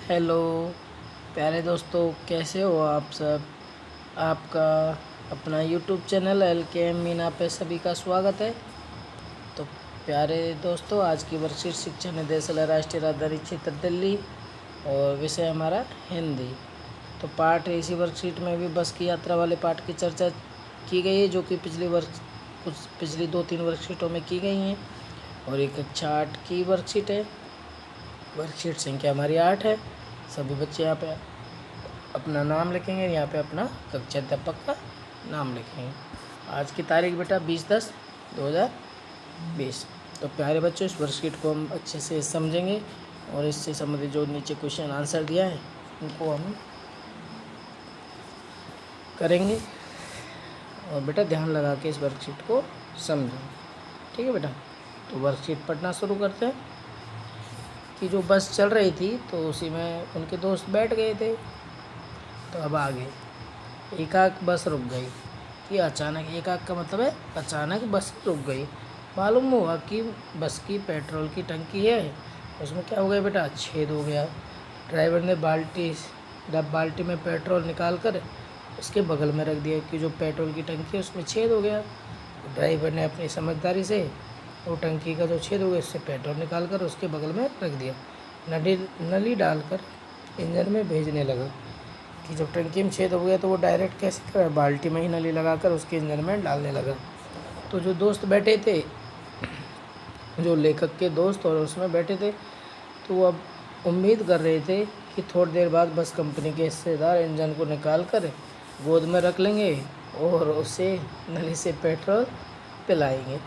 Hello प्यारे दोस्तों, कैसे हो आप सब। आपका अपना यूट्यूब चैनल LKM मीना पे सभी का स्वागत है। तो प्यारे दोस्तों, आज की वर्कशीट शिक्षा निदेशालय राष्ट्रीय राजधानी क्षेत्र दिल्ली और विषय हमारा हिंदी। तो पाठ इसी वर्कशीट में भी बस की यात्रा वाले पाठ की चर्चा की गई है, जो कि पिछली 2-3 वर्कशीटों में की गई हैं। और एक कक्षा 8 की वर्कशीट है। वर्कशीट संख्या हमारी 8 है। सभी बच्चे यहाँ पे अपना नाम लिखेंगे, यहाँ पे अपना कक्षा अध्यापक का नाम लिखेंगे। आज की तारीख बेटा 20/10/2020। तो प्यारे बच्चों, इस वर्कशीट को हम अच्छे से समझेंगे और इससे संबंधित जो नीचे क्वेश्चन आंसर दिया है उनको हम करेंगे। और बेटा ध्यान लगा के इस वर्कशीट को समझें, ठीक है बेटा। तो वर्कशीट पढ़ना शुरू करते हैं। कि जो बस चल रही थी तो उसी में उनके दोस्त बैठ गए थे। तो अब आगे एकाएक बस रुक गई। कि अचानक, एकाएक का मतलब है अचानक बस रुक गई। मालूम हुआ कि बस की पेट्रोल की टंकी है, उसमें क्या हो गया बेटा, छेद हो गया। ड्राइवर ने बाल्टी में पेट्रोल निकाल कर उसके बगल में रख दिया कि जो पेट्रोल की टंकी है उसमें छेद हो गया। ड्राइवर ने अपनी समझदारी से वो टंकी का जो छेद हो गया उससे पेट्रोल निकाल कर उसके बगल में रख दिया। नली डालकर इंजन में भेजने लगा। कि जब टंकी में छेद हो गया तो वो डायरेक्ट कैसे कर, बाल्टी में ही नली लगाकर उसके इंजन में डालने लगा। तो जो दोस्त बैठे थे, जो लेखक के दोस्त और उसमें बैठे थे, तो वो अब उम्मीद कर रहे थे कि थोड़ी देर बाद बस कंपनी के हिस्सेदार इंजन को निकाल कर गोद में रख लेंगे और उसे नली से पेट्रोल पिलाएंगे।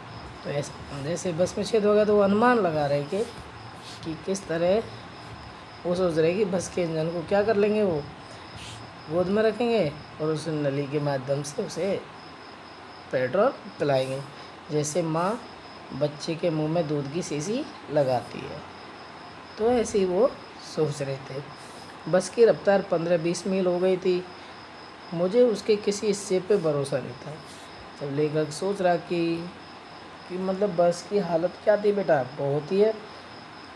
तो ऐसे जैसे बस में छेद हो गया तो वो अनुमान लगा रहे कि किस तरह वो सोच रहे कि बस के इंजन को क्या कर लेंगे, वो गोद में रखेंगे और उस नली के माध्यम से उसे पेट्रोल पिलाएंगे। जैसे माँ बच्चे के मुंह में दूध की शीशी लगाती है, तो ऐसे ही वो सोच रहे थे। बस की रफ्तार 15-20 मील हो गई थी। मुझे उसके किसी हिस्से पे भरोसा नहीं था। जब लेखक सोच रहा कि मतलब बस की हालत क्या थी बेटा, बहुत ही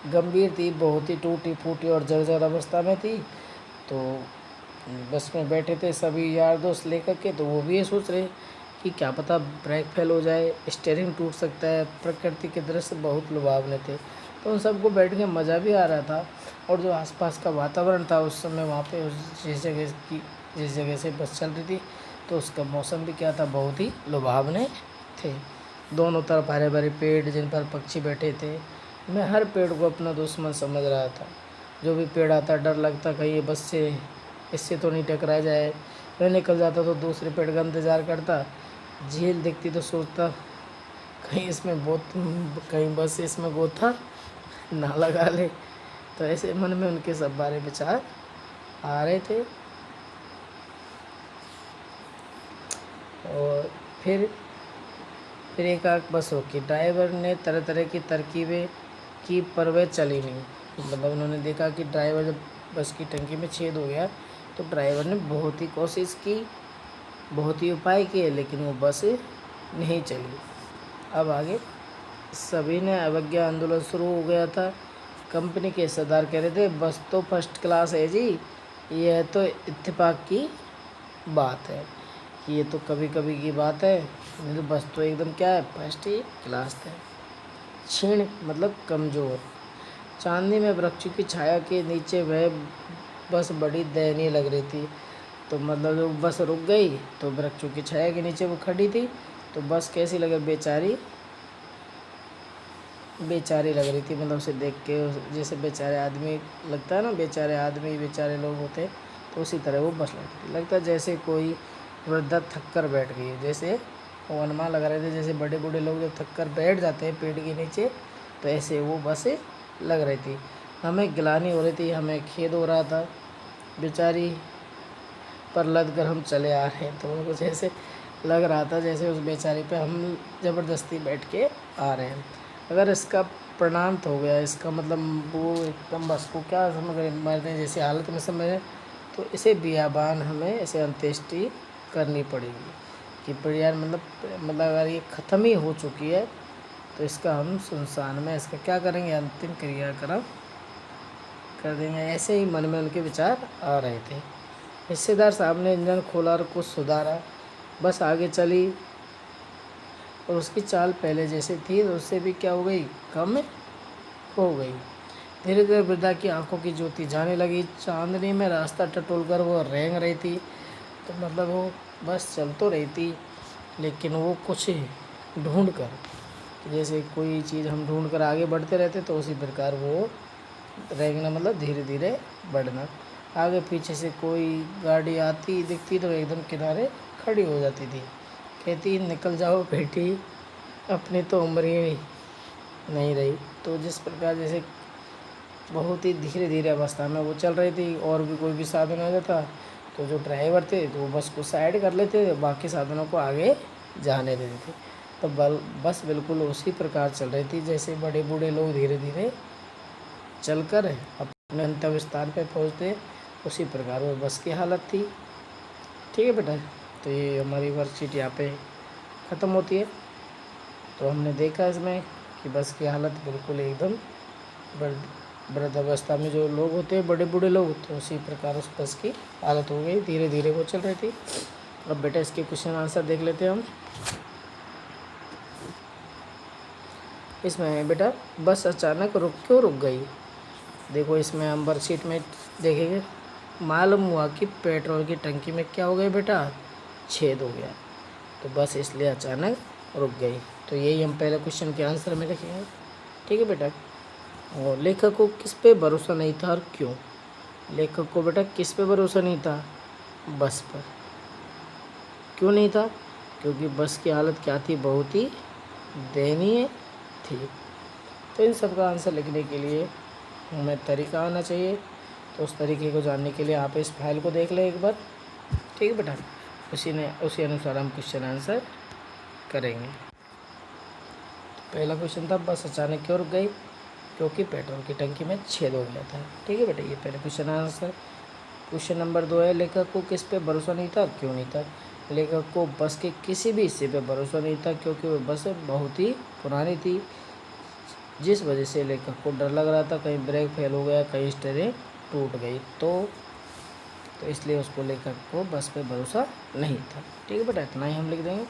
गंभीर थी, बहुत ही टूटी फूटी और जर्जर अवस्था में थी। तो बस में बैठे थे सभी यार दोस्त लेकर के, तो वो भी ये सोच रहे कि क्या पता ब्रेक फेल हो जाए, स्टीयरिंग टूट सकता है। प्रकृति के दृश्य बहुत लुभावने थे, तो उन सबको बैठ के मज़ा भी आ रहा था। और जो आसपास का वातावरण था उस समय वहाँ पे जिस जगह से बस चल रही थी, तो उसका मौसम भी क्या था, बहुत ही लुभावने थे। दोनों तरफ हरे भरे पेड़ जिन पर पक्षी बैठे थे। मैं हर पेड़ को अपना दुश्मन समझ रहा था। जो भी पेड़ आता डर लगता कहीं ये बस से इससे तो नहीं टकरा जाए। मैं निकल जाता तो दूसरे पेड़ का इंतज़ार करता। झील दिखती तो सोचता कहीं बस इसमें गोता ना लगा ले। तो ऐसे मन में उनके सब बारे विचार आ रहे थे। और फिर एक आग बस रोकी। ड्राइवर ने तरह तरह की तरकीबें की पर वह चली नहीं। मतलब उन्होंने देखा कि ड्राइवर, जब बस की टंकी में छेद हो गया तो ड्राइवर ने बहुत ही कोशिश की, बहुत ही उपाय किए, लेकिन वो बस नहीं चली। अब आगे सभी ने अवज्ञा आंदोलन शुरू हो गया था। कंपनी के हिस्सेदार कह रहे थे बस तो फर्स्ट क्लास है जी, यह तो इत्तेफाक की बात है कि ये तो कभी कभी की बात है, नहीं तो बस तो एकदम क्या है, फर्स्ट ही क्लास है। क्षीण मतलब कमज़ोर। चांदनी में वृक्षों की छाया के नीचे वह बस बड़ी दयनीय लग रही थी। तो मतलब जब बस रुक गई तो वृक्षों की छाया के नीचे वो खड़ी थी, तो बस कैसी लगे, बेचारी लग रही थी। मतलब उसे देख के जैसे बेचारे आदमी लगता है ना, बेचारे आदमी बेचारे लोग होते हैं, तो उसी तरह वो बस लगता है जैसे कोई वृद्धा थक कर बैठ गई है। जैसे वो अनुमान लगा रहे थे जैसे बड़े बूढ़े लोग जब थक कर बैठ जाते हैं पेड़ के नीचे, तो ऐसे वो बस लग रही थी। हमें गिलानी हो रही थी, हमें खेद हो रहा था बेचारी पर लद कर हम चले आ रहे हैं। तो उनको जैसे लग रहा था जैसे उस बेचारी पे हम ज़बरदस्ती बैठ के आ रहे हैं। अगर इसका परिणाम तो हो गया, इसका मतलब वो एकदम बस को क्या समझ रहे, मरने जैसी हालत में समझें, तो इसे बियाबान हमें इसे अंत्येष्टि करनी पड़ेगी। कि परियार मतलब अगर ये ख़त्म ही हो चुकी है तो इसका हम सुनसान में इसका क्या करेंगे, अंतिम क्रियाक्रम कर देंगे, ऐसे ही मन में उनके विचार आ रहे थे। हिस्सेदार साहब ने इंजन खोला और कुछ सुधारा, बस आगे चली और उसकी चाल पहले जैसे थी तो उससे भी क्या हो गई, कम हो गई। धीरे धीरे वृद्धा की आंखों की ज्योति जाने लगी। चांदनी में रास्ता टटोल कर वो रेंग रही थी। तो मतलब वो बस चल तो रही थी, लेकिन वो कुछ ढूंढ कर, जैसे कोई चीज़ हम ढूंढ कर आगे बढ़ते रहते तो उसी प्रकार वो रेंगना मतलब धीरे धीरे बढ़ना। आगे पीछे से कोई गाड़ी आती दिखती तो एकदम किनारे खड़ी हो जाती थी, कहती निकल जाओ बेटी, अपनी तो उम्र ही नहीं रही। तो जिस प्रकार जैसे बहुत ही धीरे धीरे अवस्था में वो चल रही थी, और भी कोई भी साधन आ जाता तो जो ड्राइवर थे तो वो बस को साइड कर लेते, बाकी साधनों को आगे जाने देते थे। तो बस बिल्कुल उसी प्रकार चल रही थी जैसे बड़े बूढ़े लोग धीरे धीरे चलकर अपने गंतव्य स्थान पर पहुँचते, उसी प्रकार वो बस की हालत थी। ठीक है बेटा, तो ये हमारी वर्कशीट यहाँ पे ख़त्म होती है। तो हमने देखा इसमें कि बस की हालत बिल्कुल एकदम वृद्धावस्था में जो लोग होते हैं बड़े बूढ़े लोग, तो उसी प्रकार उस बस की हालत हो गई, धीरे धीरे वो चल रही थी। अब बेटा इसके क्वेश्चन आंसर देख लेते हैं हम। इसमें बेटा बस अचानक क्यों रुक गई। देखो इसमें हम वर्कशीट में देखेंगे, मालूम हुआ कि पेट्रोल की टंकी में क्या हो गया बेटा, छेद हो गया, तो बस इसलिए अचानक रुक गई। तो यही हम पहले क्वेश्चन के आंसर में लिखेंगे। ठीक है बेटा, और लेखक को किस पे भरोसा नहीं था और क्यों। लेखक को बेटा किस पे भरोसा नहीं था, बस पर। क्यों नहीं था, क्योंकि बस की हालत क्या थी, बहुत ही दयनीय थी। तो इन सब का आंसर लिखने के लिए हमें तरीका आना चाहिए, तो उस तरीके को जानने के लिए आप इस फाइल को देख लें एक बार। ठीक है बेटा, उसी अनुसार हम क्वेश्चन आंसर करेंगे। तो पहला क्वेश्चन था बस अचानक क्यों रुक गई, क्योंकि पेट्रोल की टंकी में छेद हो गया था। ठीक है बेटा, ये पहले क्वेश्चन आंसर। क्वेश्चन नंबर 2 है, लेखक को किस पे भरोसा नहीं था, क्यों नहीं था। लेखक को बस के किसी भी हिस्से पे भरोसा नहीं था, क्योंकि वो बस बहुत ही पुरानी थी, जिस वजह से लेखक को डर लग रहा था कहीं ब्रेक फेल हो गया, कहीं स्टीयरिंग टूट गई, तो इसलिए उसको लेखक को बस पे भरोसा नहीं था। ठीक है बेटा, इतना ही हम लिख देंगे।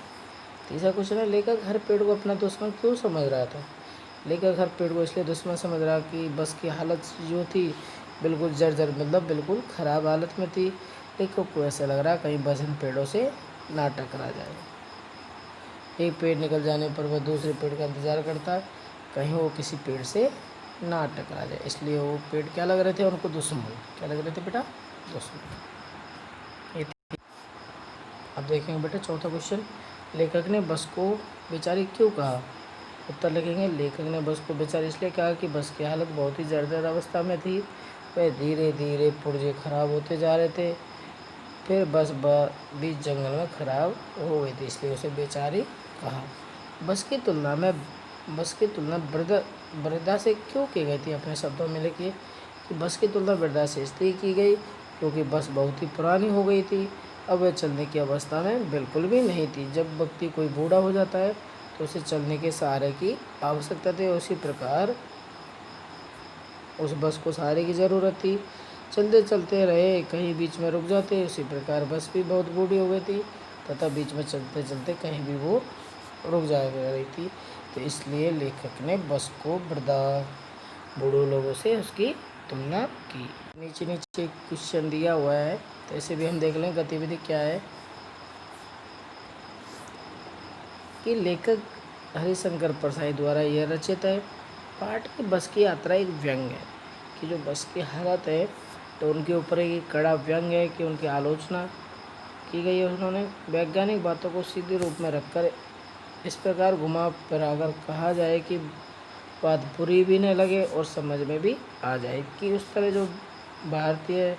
तीसरा क्वेश्चन है, लेखक हर पेड़ को अपना दुश्मन क्यों समझ रहा था। लेखक हर पेड़ को इसलिए दुश्मन समझ रहा कि बस की हालत जो थी बिल्कुल जर्जर मतलब बिल्कुल ख़राब हालत में थी। लेखक को ऐसा लग रहा कहीं बस इन पेड़ों से ना टकरा जाए। एक पेड़ निकल जाने पर वह दूसरे पेड़ का इंतज़ार करता, कहीं वो किसी पेड़ से ना टकरा जाए, इसलिए वो पेड़ क्या लग रहे थे उनको, दुश्मन। क्या लग रहे थे बेटा, दुश्मन। अब देखेंगे बेटा चौथा क्वेश्चन, लेखक ने बस को बेचारी क्यों कहा। उत्तर लिखेंगे, लेखक ने बस को बेचारी इसलिए कहा कि बस की हालत बहुत ही जर्जर अवस्था में थी, वह धीरे धीरे पुर्जे खराब होते जा रहे थे, फिर बस बीच जंगल में खराब हो गई थी, इसलिए उसे बेचारी कहा। बस की तुलना वृद्धा से क्यों की गई थी, अपने शब्दों में लिखिए कि बस की तुलना वृद्धा से इसलिए की गई क्योंकि बस बहुत ही पुरानी हो गई थी, अब वह चलने की अवस्था में बिल्कुल भी नहीं थी। जब व्यक्ति कोई बूढ़ा हो जाता है तो उसे चलने के सहारे की आवश्यकता थी, उसी प्रकार उस बस को सहारे की ज़रूरत थी। चलते चलते रहे, कहीं बीच में रुक जाते, उसी प्रकार बस भी बहुत बूढ़ी हो गई थी तथा बीच में चलते चलते कहीं भी वो रुक जा रही थी, तो इसलिए लेखक ने बस को बूढ़े लोगों से उसकी तुलना की। नीचे नीचे क्वेश्चन दिया हुआ है, तो इसे भी हम देख लें। गतिविधि क्या है कि लेखक हरिशंकर परसाई द्वारा यह रचित है। पाठ की बस की यात्रा एक व्यंग है कि जो बस की हालत है तो उनके ऊपर एक कड़ा व्यंग है कि उनकी आलोचना की गई है। उन्होंने वैज्ञानिक बातों को सीधे रूप में रखकर इस प्रकार घुमा फिरा कर कहा जाए कि बात बुरी भी न लगे और समझ में भी आ जाए, कि उस तरह जो भारतीय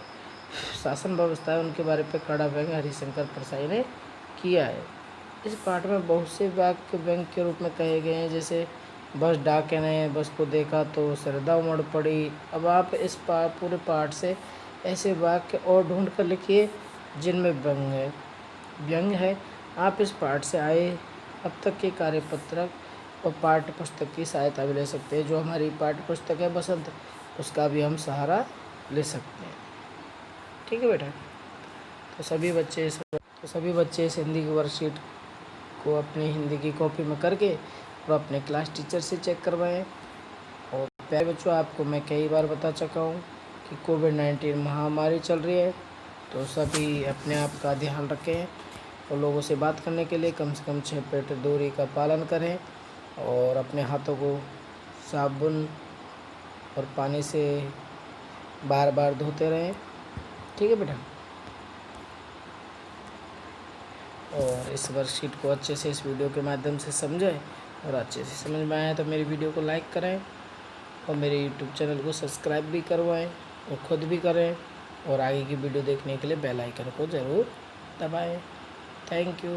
शासन व्यवस्था है उनके बारे में कड़ा व्यंग हरिशंकर परसाई ने किया है। इस पाठ में बहुत से वाक्य व्यंग के रूप में कहे गए हैं, जैसे बस डाके ने बस को देखा तो श्रद्धा उमड़ पड़ी। अब आप इस पूरे पाठ से ऐसे वाक्य और ढूंढ कर लिखिए जिनमें व्यंग है। आप इस पाठ से आए अब तक के कार्यपत्रक और पाठ्य पुस्तक की सहायता भी ले सकते हैं। जो हमारी पाठ्य पुस्तक है बसंत, उसका भी हम सहारा ले सकते हैं। ठीक है बेटा। तो सभी बच्चे इस हिंदी की वर्कशीट को अपनी हिंदी की कॉपी में करके और अपने क्लास टीचर से चेक करवाएं। और प्यारे बच्चों, आपको मैं कई बार बता चुका हूँ कि कोविड-19 महामारी चल रही है, तो सभी अपने आप का ध्यान रखें और लोगों से बात करने के लिए कम से कम 6 फीट दूरी का पालन करें और अपने हाथों को साबुन और पानी से बार बार धोते रहें। ठीक है बेटा। और इस वर्कशीट को अच्छे से इस वीडियो के माध्यम से समझें और अच्छे से समझ में आया तो मेरी वीडियो को लाइक करें और मेरे यूट्यूब चैनल को सब्सक्राइब भी करवाएं और ख़ुद भी करें और आगे की वीडियो देखने के लिए बेल आइकन को ज़रूर दबाएं। Thank you.